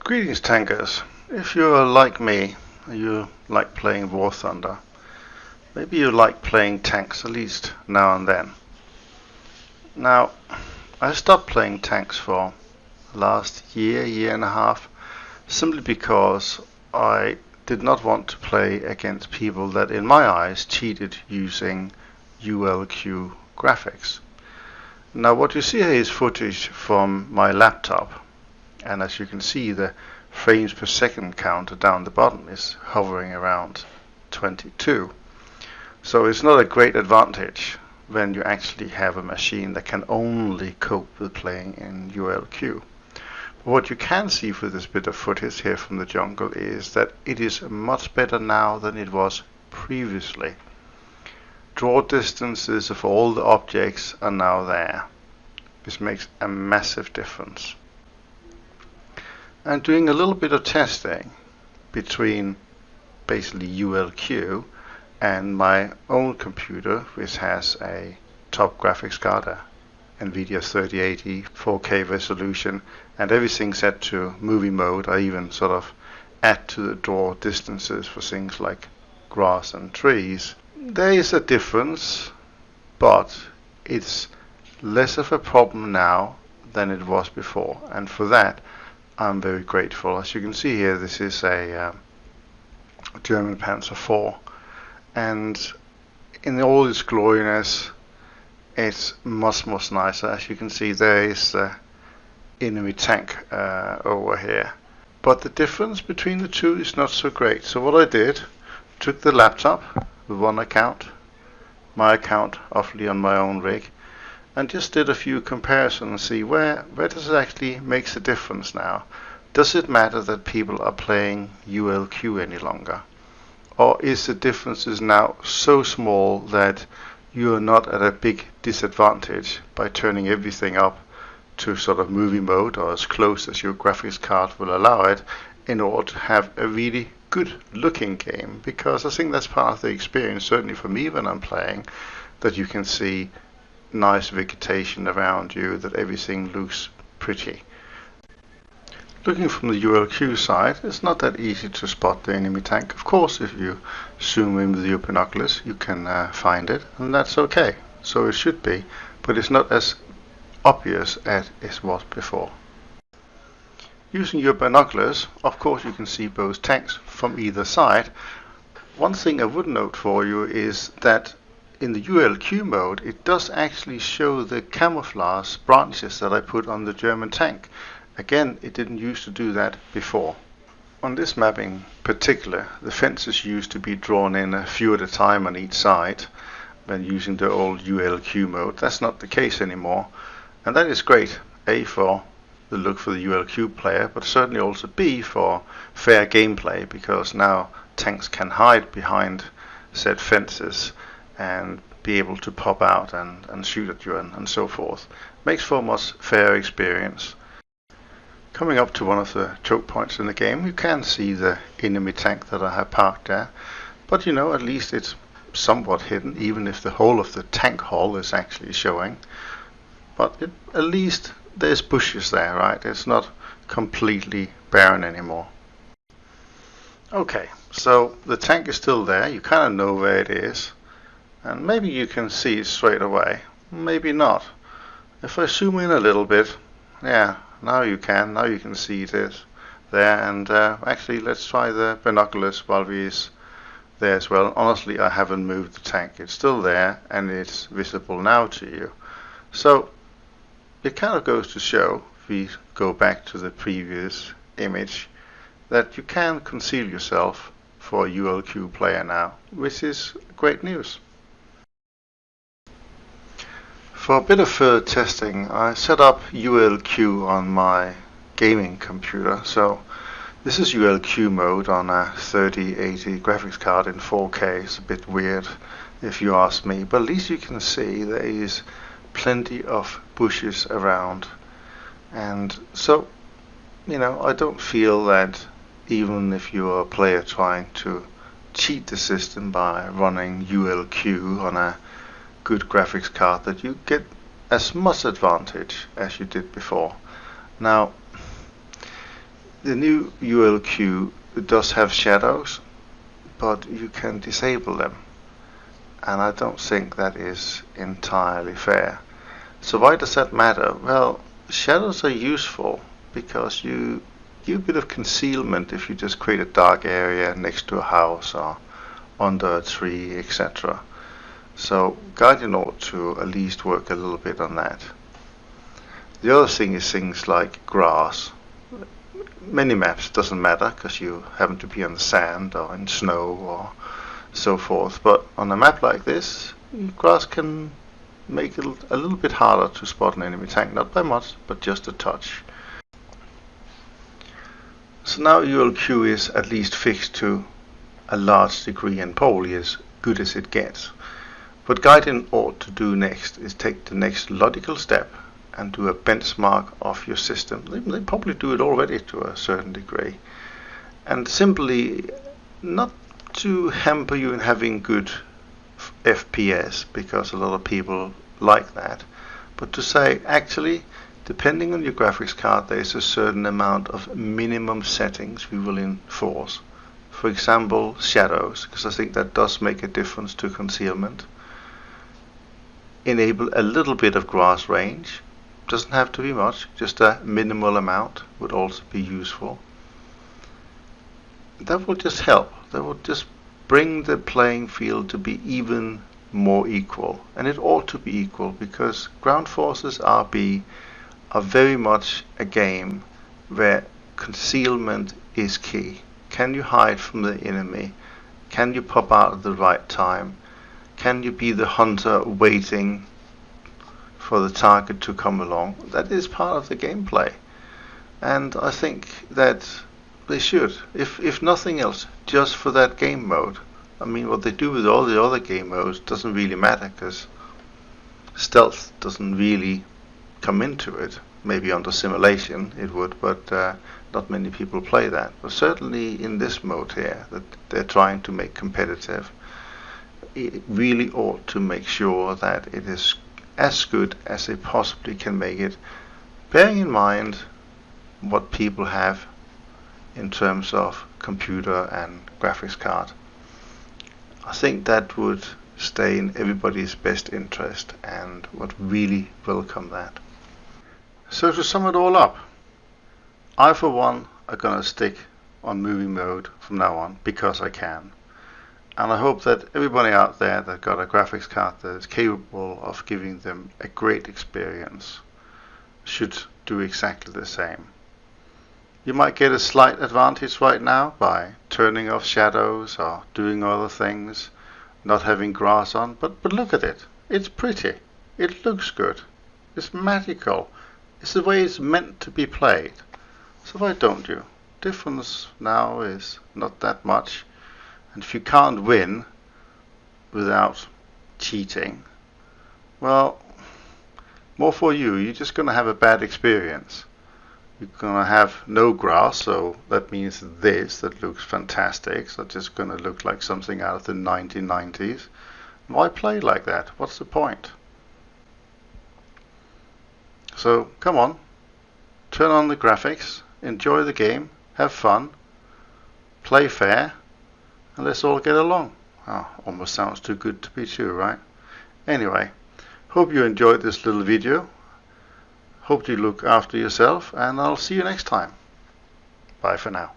Greetings tankers. If you're like me, you like playing War Thunder, maybe you like playing tanks at least now and then. Now, I stopped playing tanks for the last year and a half, simply because I did not want to play against people that in my eyes cheated using ULQ graphics. Now what you see here is footage from my laptop, and as you can see, the frames per second counter down the bottom is hovering around 22. So it's not a great advantage when you actually have a machine that can only cope with playing in ULQ. But what you can see for this bit of footage here from the jungle is that it is much better now than it was previously. Draw distances of all the objects are now there. This makes a massive difference. And doing a little bit of testing between basically ULQ and my own computer, which has a top graphics card, a NVIDIA 3080 4K resolution, and everything set to movie mode. I even sort of add to the draw distances for things like grass and trees. There is a difference, but it's less of a problem now than it was before, and for that I'm very grateful. As you can see here, this is a German Panzer IV, and in all its gloriness it's much nicer. As you can see, there is the enemy tank over here, but the difference between the two is not so great. So what I did, took the laptop with one account, my account obviously on my own rig, and just did a few comparisons and see where does it actually makes a difference now. Does it matter that people are playing ULQ any longer? Or is the differences now so small that you are not at a big disadvantage by turning everything up to sort of movie mode or as close as your graphics card will allow it in order to have a really good looking game? Because I think that's part of the experience, certainly for me when I'm playing, that you can see nice vegetation around you, that everything looks pretty. Looking from the ULQ side, it's not that easy to spot the enemy tank. Of course, if you zoom in with your binoculars, you can find it, and that's okay. So it should be, but it's not as obvious as it was before. Using your binoculars, of course, you can see both tanks from either side. One thing I would note for you is that in the ULQ mode, it does actually show the camouflage branches that I put on the German tank. Again, it didn't used to do that before. On this map in particular, the fences used to be drawn in a few at a time on each side when using the old ULQ mode. That's not the case anymore, and that is great, A, for the look for the ULQ player, but certainly also B, for fair gameplay, because now tanks can hide behind said fences and be able to pop out and shoot at you and so forth. Makes for a much fairer experience. Coming up to one of the choke points in the game, you can see the enemy tank that I have parked there, but at least it's somewhat hidden, even if the whole of the tank hull is actually showing. But at least there's bushes there, right? It's not completely barren anymore. Okay, so the tank is still there, you kind of know where it is, and maybe you can see it straight away, maybe not. If I zoom in a little bit, yeah, now you can see it is there. And actually, let's try the binoculars while we're there as well. Honestly, I haven't moved the tank, it's still there and it's visible now to you. So it kind of goes to show, if we go back to the previous image, that you can conceal yourself for a ULQ player now, which is great news. For a bit of further testing, I set up ULQ on my gaming computer. So this is ULQ mode on a 3080 graphics card in 4K. It's a bit weird if you ask me, but at least you can see there is plenty of bushes around. And so, I don't feel that even if you're a player trying to cheat the system by running ULQ on a good graphics card, that you get as much advantage as you did before. Now, The new ULQ does have shadows, but you can disable them, and I don't think that is entirely fair. So why does that matter? Well, shadows are useful because you give a bit of concealment if you just create a dark area next to a house or under a tree, etc. So Gaijin ought to at least work a little bit on that. The other thing is things like grass. Many maps doesn't matter because you happen to be on the sand or in snow or so forth, but on a map like this, grass can make it a little bit harder to spot an enemy tank, not by much, but just a touch. So now ULQ is at least fixed to a large degree and probably as good as it gets. What Gaijin ought to do next is take the next logical step and do a benchmark of your system. They probably do it already to a certain degree, and simply not to hamper you in having good FPS, because a lot of people like that, but to say actually, depending on your graphics card, there is a certain amount of minimum settings we will enforce. For example, shadows, because I think that does make a difference to concealment. Enable a little bit of grass range. Doesn't have to be much, just a minimal amount would also be useful. That will just help. That will just bring the playing field to be even more equal. And it ought to be equal because Ground Forces RB are very much a game where concealment is key. Can you hide from the enemy? Can you pop out at the right time? Can you be the hunter waiting for the target to come along? That is part of the gameplay, and I think that they should, if nothing else, just for that game mode. I mean, what they do with all the other game modes doesn't really matter because stealth doesn't really come into it. Maybe under simulation it would, but not many people play that. But certainly in this mode here that they're trying to make competitive, it really ought to make sure that it is as good as they possibly can make it, bearing in mind what people have in terms of computer and graphics card. I think that would stay in everybody's best interest and would really welcome that. So to sum it all up, I for one are going to stick on movie mode from now on because I can. And I hope that everybody out there that got a graphics card that is capable of giving them a great experience should do exactly the same. You might get a slight advantage right now by turning off shadows or doing other things, not having grass on, but look at it. It's pretty. It looks good. It's magical. It's the way it's meant to be played. So why don't you? Difference now is not that much. And if you can't win without cheating, well, more for you. You're just going to have a bad experience. You're going to have no grass, so that means this that looks fantastic. So it's just going to look like something out of the 1990s. Why play like that? What's the point? So come on, turn on the graphics, enjoy the game, have fun, play fair, and let's all get along. Oh, almost sounds too good to be true, right? Anyway, hope you enjoyed this little video. Hope you look after yourself, and I'll see you next time. Bye for now.